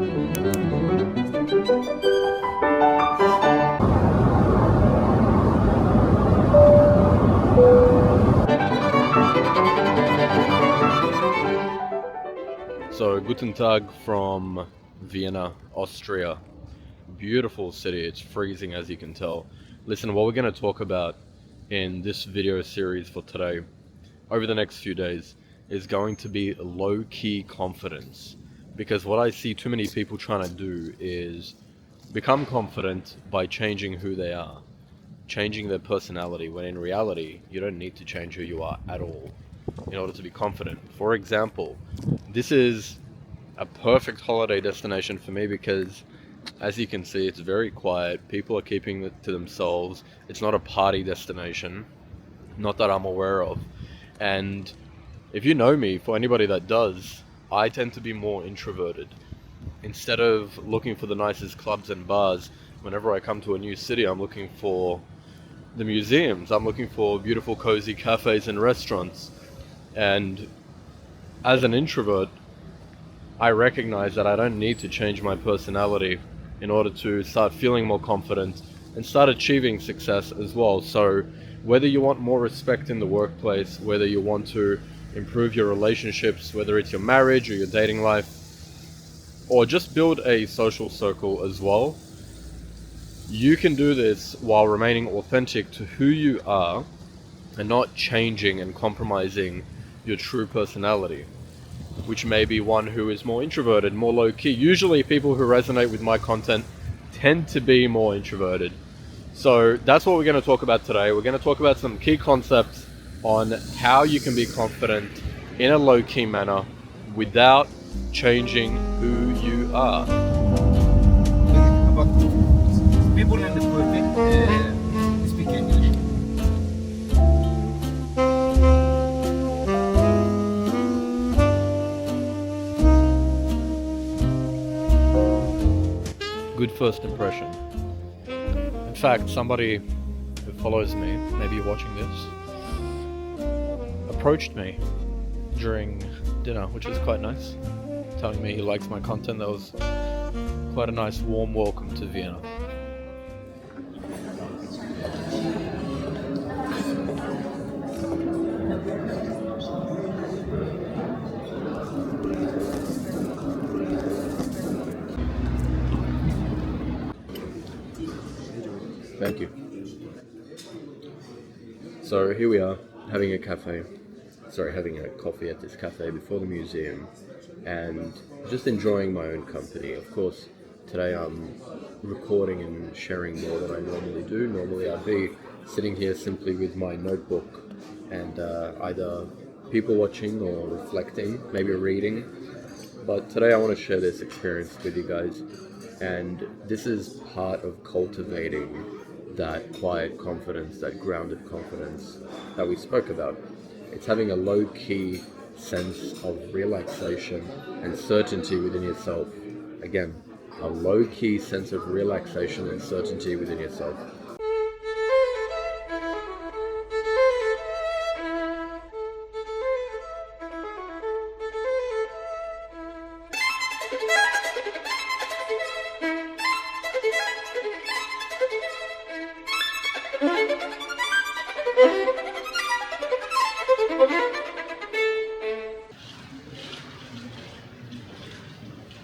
So, guten Tag from Vienna, Austria. Beautiful city. It's freezing, as you can tell. Listen, what we're going to talk about in this video series for today, over the next few days, is going to be low-key confidence. Because what I see too many people trying to do is become confident by changing who they are, changing their personality, when in reality, you don't need to change who you are at all in order to be confident. For example, this is a perfect holiday destination for me because, as you can see, it's very quiet. People are keeping it to themselves. It's not a party destination, not that I'm aware of. And if you know me, for anybody that does, I tend to be more introverted. Instead of looking for the nicest clubs and bars, whenever I come to a new city, I'm looking for the museums. I'm looking for beautiful, cozy cafes and restaurants. And as an introvert, I recognize that I don't need to change my personality in order to start feeling more confident and start achieving success as well. So whether you want more respect in the workplace, whether you want to improve your relationships, whether it's your marriage or your dating life, or just build a social circle as well, you can do this while remaining authentic to who you are and not changing and compromising your true personality, which may be one who is more introverted, more low-key. Usually people who resonate with my content tend to be more introverted. So that's what we're going to talk about today. We're going to talk about some key concepts on how you can be confident in a low-key manner without changing who you are. About people in the perfect speak English. Good first impression. In fact, somebody who follows me, maybe you're watching this, approached me during dinner, which was quite nice, telling me he likes my content. That was quite a nice warm welcome to Vienna. Thank you. So here we are, having a coffee at this cafe before the museum, and just enjoying my own company. Of course, today I'm recording and sharing more than I normally do. Normally I'd be sitting here simply with my notebook and either people watching or reflecting, maybe reading. But today I want to share this experience with you guys, and this is part of cultivating that quiet confidence, that grounded confidence that we spoke about. It's having a low-key sense of relaxation and certainty within yourself. Again, a low-key sense of relaxation and certainty within yourself.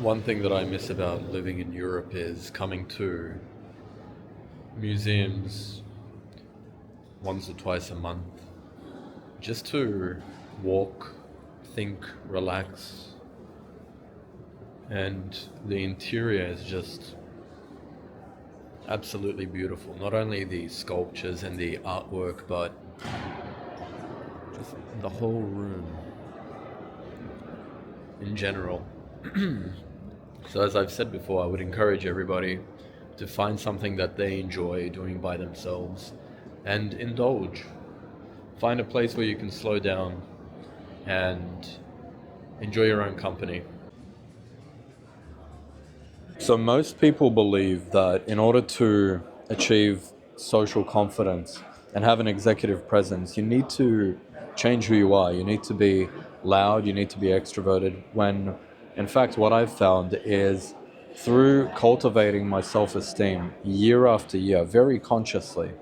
One thing that I miss about living in Europe is coming to museums once or twice a month, just to walk, think, relax. And the interior is just absolutely beautiful. Not only the sculptures and the artwork, but just the whole room in general. So as I've said before, I would encourage everybody to find something that they enjoy doing by themselves and indulge. Find a place where you can slow down and enjoy your own company. So most people believe that in order to achieve social confidence and have an executive presence, you need to change who you are. You need to be loud, you need to be extroverted, when in fact what I've found is Through cultivating my self-esteem year after year, very consciously,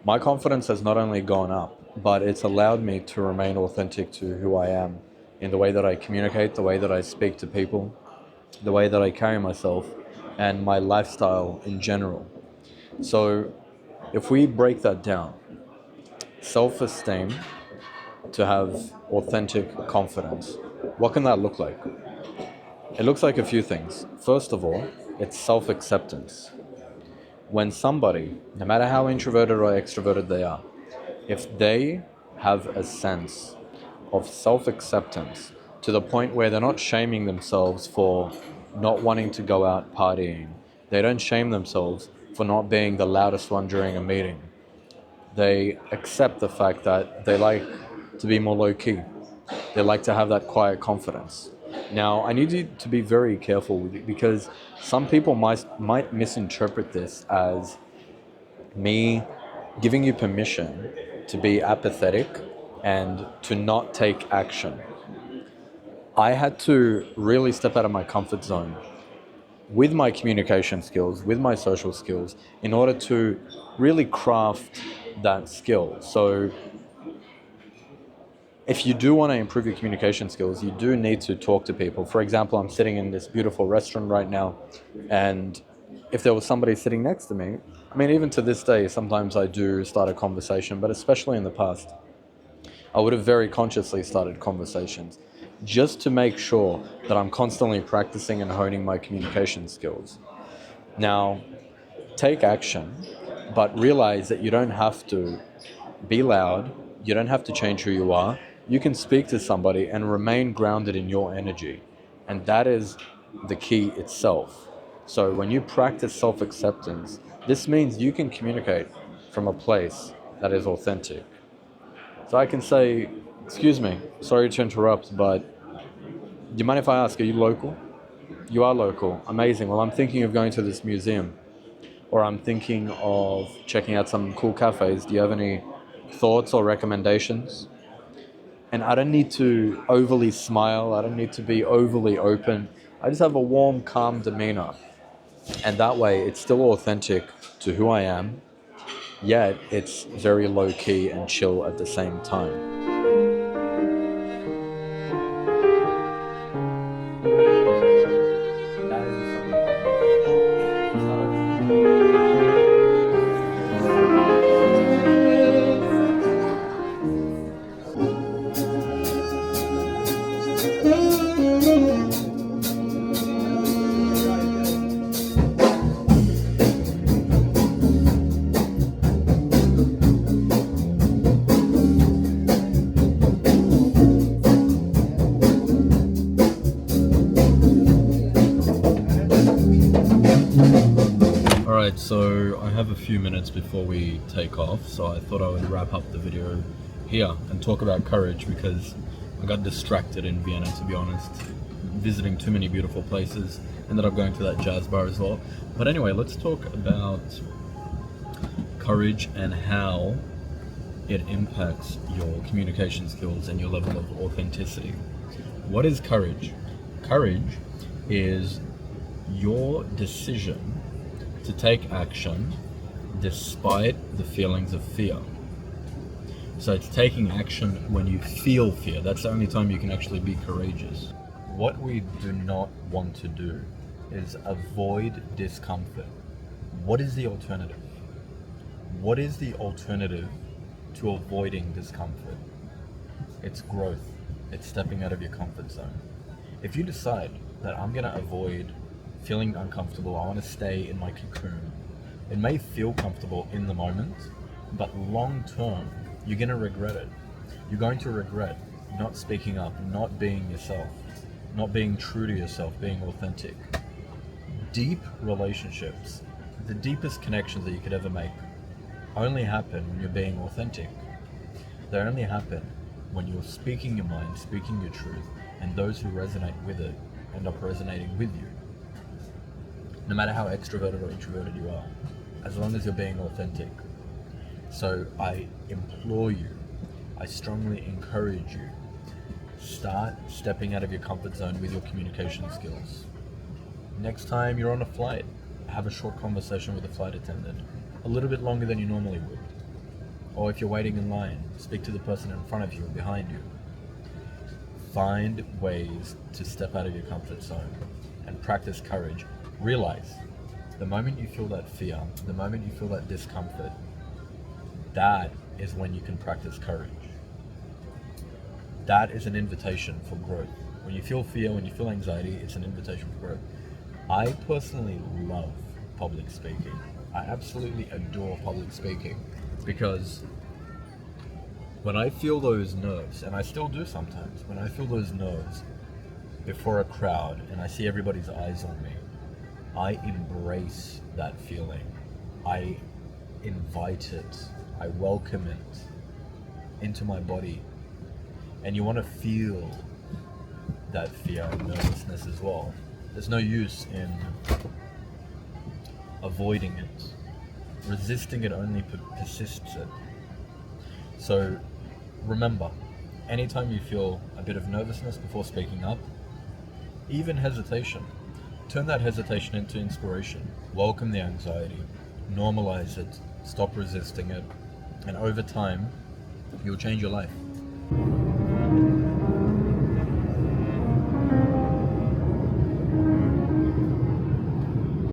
my confidence has not only gone up, but it's allowed me to remain authentic to who I am in the way that I communicate, the way that I speak to people, the way that I carry myself, and my lifestyle in general. So if we break that down, self-esteem to have authentic confidence, what can that look like? It looks like a few things. First of all, it's self-acceptance. When somebody, no matter how introverted or extroverted they are, if they have a sense of self-acceptance to the point where they're not shaming themselves for not wanting to go out partying, they don't shame themselves for not being the loudest one during a meeting, they accept the fact that they like to be more low-key, they like to have that quiet confidence. Now, I need you to be very careful with it because some people might misinterpret this as me giving you permission to be apathetic and to not take action. I had to really step out of my comfort zone with my communication skills, with my social skills, in order to really craft that skill. So if you do want to improve your communication skills, you do need to talk to people. For example, I'm sitting in this beautiful restaurant right now, and if there was somebody sitting next to me, I mean, even to this day, sometimes I do start a conversation, but especially in the past, I would have very consciously started conversations just to make sure that I'm constantly practicing and honing my communication skills. Now, take action, but realize that you don't have to be loud, you don't have to change who you are. You can speak to somebody and remain grounded in your energy. And that is the key itself. So when you practice self-acceptance, this means you can communicate from a place that is authentic. So I can say, excuse me, sorry to interrupt, but do you mind if I ask, are you local? You are local. Amazing. Well, I'm thinking of going to this museum, or I'm thinking of checking out some cool cafes. Do you have any thoughts or recommendations? And I don't need to overly smile. I don't need to be overly open. I just have a warm, calm demeanor. And that way, it's still authentic to who I am, yet it's very low key and chill at the same time. Alright, so I have a few minutes before we take off, so I thought I would wrap up the video here and talk about courage because I got distracted in Vienna, to be honest, visiting too many beautiful places. Ended up going to that jazz bar as well. But anyway, let's talk about courage and how it impacts your communication skills and your level of authenticity. What is courage? Courage is your decision to take action despite the feelings of fear. So it's taking action when you feel fear. That's the only time you can actually be courageous. What we do not want to do is avoid discomfort. What is the alternative? What is the alternative to avoiding discomfort? It's growth. It's stepping out of your comfort zone. If you decide that I'm gonna avoid feeling uncomfortable, I want to stay in my cocoon, it may feel comfortable in the moment, but long term, you're going to regret it. You're going to regret not speaking up, not being yourself, not being true to yourself, being authentic. Deep relationships, the deepest connections that you could ever make, only happen when you're being authentic. They only happen when you're speaking your mind, speaking your truth, and those who resonate with it end up resonating with you. No matter how extroverted or introverted you are, as long as you're being authentic. So I implore you, I strongly encourage you, start stepping out of your comfort zone with your communication skills. Next time you're on a flight, have a short conversation with the flight attendant, a little bit longer than you normally would. Or if you're waiting in line, speak to the person in front of you and behind you. Find ways to step out of your comfort zone and practice courage. Realize the moment you feel that fear, the moment you feel that discomfort, that is when you can practice courage. That is an invitation for growth. When you feel fear, when you feel anxiety, it's an invitation for growth. I personally love public speaking. I absolutely adore public speaking because when I feel those nerves, and I still do sometimes, when I feel those nerves before a crowd and I see everybody's eyes on me, I embrace that feeling. I invite it. I welcome it into my body. And you want to feel that fear and nervousness as well. There's no use in avoiding it. Resisting it only persists it. So remember, anytime you feel a bit of nervousness before speaking up, even hesitation, turn that hesitation into inspiration. Welcome the anxiety, normalize it, stop resisting it, and over time, you'll change your life.